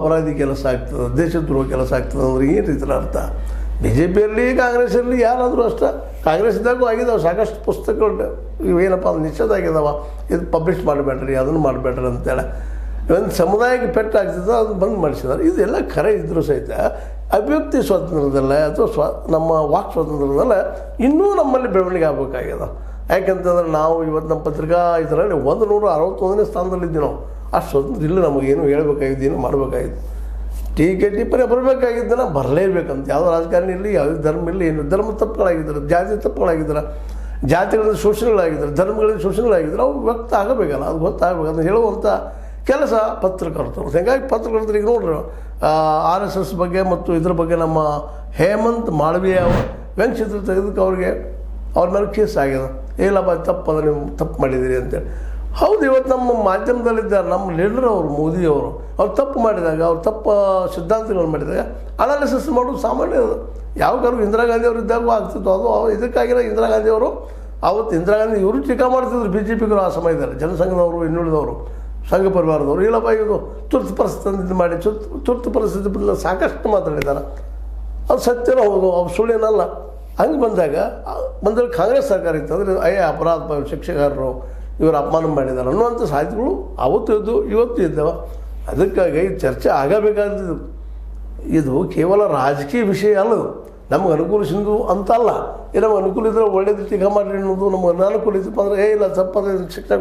ಅಪರಾಧಿ ಕೆಲಸ ಆಗ್ತದೆ, ದೇಶದ್ರೋಹ ಕೆಲಸ ಆಗ್ತದೆ ಅಂದ್ರೆ ಏನು ರೀತಿಯ ಅರ್ಥ? ಬಿ ಜೆ ಪಿಯಲ್ಲಿ ಕಾಂಗ್ರೆಸ್ ಇರಲಿ ಯಾರಾದರೂ ಅಷ್ಟೇ. ಕಾಂಗ್ರೆಸ್ ಇದ್ದಾಗೂ ಆಗಿದ್ದಾವೆ ಸಾಕಷ್ಟು ಪುಸ್ತಕಗಳು ಇವೇನಪ್ಪ ಅದು ನಿಷೇಧ ಆಗಿದ್ದಾವ, ಇದು ಪಬ್ಲಿಷ್ ಮಾಡಬೇಡ್ರಿ, ಅದನ್ನು ಮಾಡಬೇಡ್ರಿ ಅಂತೇಳಿ. ಒಂದು ಸಮುದಾಯಕ್ಕೆ ಪೆಟ್ಟಾಗ್ತಿದ್ದ ಅದನ್ನು ಬಂದ್ ಮಾಡಿಸಿದ್ದಾರೆ. ಇದೆಲ್ಲ ಖರೆ ಇದ್ದರೂ ಸಹಿತ ಅಭಿವ್ಯಕ್ತಿ ಸ್ವಾತಂತ್ರ್ಯದಲ್ಲ ಅಥವಾ ನಮ್ಮ ವಾಕ್ ಸ್ವಾತಂತ್ರ್ಯದಲ್ಲ ಇನ್ನೂ ನಮ್ಮಲ್ಲಿ ಬೆಳವಣಿಗೆ ಆಗಬೇಕಾಗ್ಯದ. ಯಾಕೆಂತಂದ್ರೆ ನಾವು ಇವತ್ತು ನಮ್ಮ ಪತ್ರಿಕಾ ಇದರಲ್ಲಿ 161ನೇ ಸ್ಥಾನದಲ್ಲಿದ್ದೀವಿ. ನಾವು ಅಷ್ಟು ಸ್ವತಂತ್ರ ಇಲ್ಲ, ನಮಗೇನು ಹೇಳ್ಬೇಕಾಗಿದ್ದು, ಏನು ಮಾಡಬೇಕಾಗಿದ್ದು. ಟಿಪ್ಪಣಿ ಬರಬೇಕಾಗಿದ್ದನ ಬರಲೇಬೇಕಂತ. ಯಾವುದೋ ರಾಜಕಾರಣ ಇರಲಿ, ಯಾವುದೇ ಧರ್ಮ ಇರಲಿ, ಏನು ಧರ್ಮ ತಪ್ಪುಗಳಾಗಿದ್ದಾರೆ, ಜಾತಿ ತಪ್ಪುಗಳಾಗಿದ್ದಾರೆ, ಜಾತಿಗಳಿಂದ ಶೋಷಣೆಗಳಾಗಿದ್ದಾರೆ, ಧರ್ಮಗಳಿಂದ ಶೋಷಣೆಗಳಾಗಿದ್ದಾರೆ, ಅವು ವ್ಯಕ್ತ ಆಗಬೇಕಲ್ಲ, ಅದು ಗೊತ್ತಾಗಬೇಕು. ಅದನ್ನು ಹೇಳುವಂಥ ಕೆಲಸ ಪತ್ರಕರ್ತರು. ಹೀಗಾಗಿ ಪತ್ರಕರ್ತರಿಗೆ ನೋಡ್ರಿ RSS ಬಗ್ಗೆ ಮತ್ತು ಇದ್ರ ಬಗ್ಗೆ ನಮ್ಮ ಹೇಮಂತ್ ಮಾಳವೀಯ ವ್ಯಂಗ್ಯಚಿತ್ರ ತೆಗೆದಕ್ಕೆ ಅವ್ರ ಮೇಲೆ ಕೇಸ್ ಆಗ್ಯದ. ಇಲ್ಲಪ್ಪ ತಪ್ಪದ, ನೀವು ತಪ್ಪು ಮಾಡಿದ್ದೀರಿ ಅಂತೇಳಿ. ಹೌದು, ಇವತ್ತು ನಮ್ಮ ಮಾಧ್ಯಮದಲ್ಲಿದ್ದಾರೆ ನಮ್ಮ ಲೀಡರ್ ಅವರು, ಮೋದಿಯವರು. ಅವ್ರು ತಪ್ಪು ಮಾಡಿದಾಗ, ಅವ್ರು ತಪ್ಪು ಸಿದ್ಧಾಂತಗಳು ಮಾಡಿದಾಗ ಅನಾಲಿಸಿಸ್ ಮಾಡೋದು ಸಾಮಾನ್ಯ. ಅದು ಯಾವ ಕಾಲಕ್ಕೂ ಇಂದಿರಾ ಗಾಂಧಿ ಅವರು ಇದ್ದಾಗೂ ಆಗ್ತಿತ್ತು. ಅದು ಇದಕ್ಕಾಗಿರೋ ಇಂದಿರಾ ಗಾಂಧಿಯವರು ಅವತ್ತು ಇಂದಿರಾ ಗಾಂಧಿ ಇವರು ಟೀಕಾ ಮಾಡ್ತಿದ್ರು BJPಗರು ಆ ಸಮಯದಲ್ಲಿ, ಜನಸಂಘದವರು, ಇನ್ನುಳಿದವರು, ಸಂಘ ಪರಿವಾರದವರು. ಇಲ್ಲಪ್ಪ ಇದು ತುರ್ತು ಪರಿಸ್ಥಿತಿ ಮಾಡಿ ತುರ್ತು ಪರಿಸ್ಥಿತಿ ಬದಲು ಸಾಕಷ್ಟು ಮಾತಾಡಿದ್ದಾರೆ. ಅದು ಸತ್ಯನೂ ಹೌದು, ಅವ್ರು ಸುಳ್ಳೇನಲ್ಲ. ಹಂಗೆ ಬಂದಾಗ ಕಾಂಗ್ರೆಸ್ ಸರ್ಕಾರ ಇತ್ತು ಅಂದರೆ ಅಪರಾಧ ಶಿಕ್ಷಕರು ಇವರು ಅಪಮಾನ ಮಾಡಿದ್ದಾರೆ ಅನ್ನುವಂಥ ಸಾಹಿತಿಗಳು ಅವತ್ತು ಇದ್ದು ಇವತ್ತು ಇದ್ದಾವೆ. ಅದಕ್ಕಾಗಿ ಚರ್ಚೆ ಆಗಬೇಕಾದ್ದು. ಇದು ಕೇವಲ ರಾಜಕೀಯ ವಿಷಯ ಅಲ್ಲದು. ನಮ್ಗೆ ಅನುಕೂಲಿಸಿದ್ದು ಅಂತಲ್ಲ. ನಮ್ಗೆ ಅನುಕೂಲ ಇದ್ದರೆ ಒಳ್ಳೇದು ಟೀಕಾ ಮಾಡಿರಿ ಅನ್ನೋದು, ನಮ್ಗೆ ಅನಾನುಕೂಲ ಇದ್ದಪ್ಪ ಅಂದರೆ ಇಲ್ಲ ತಪ್ಪದ ಶಿಕ್ಷಣ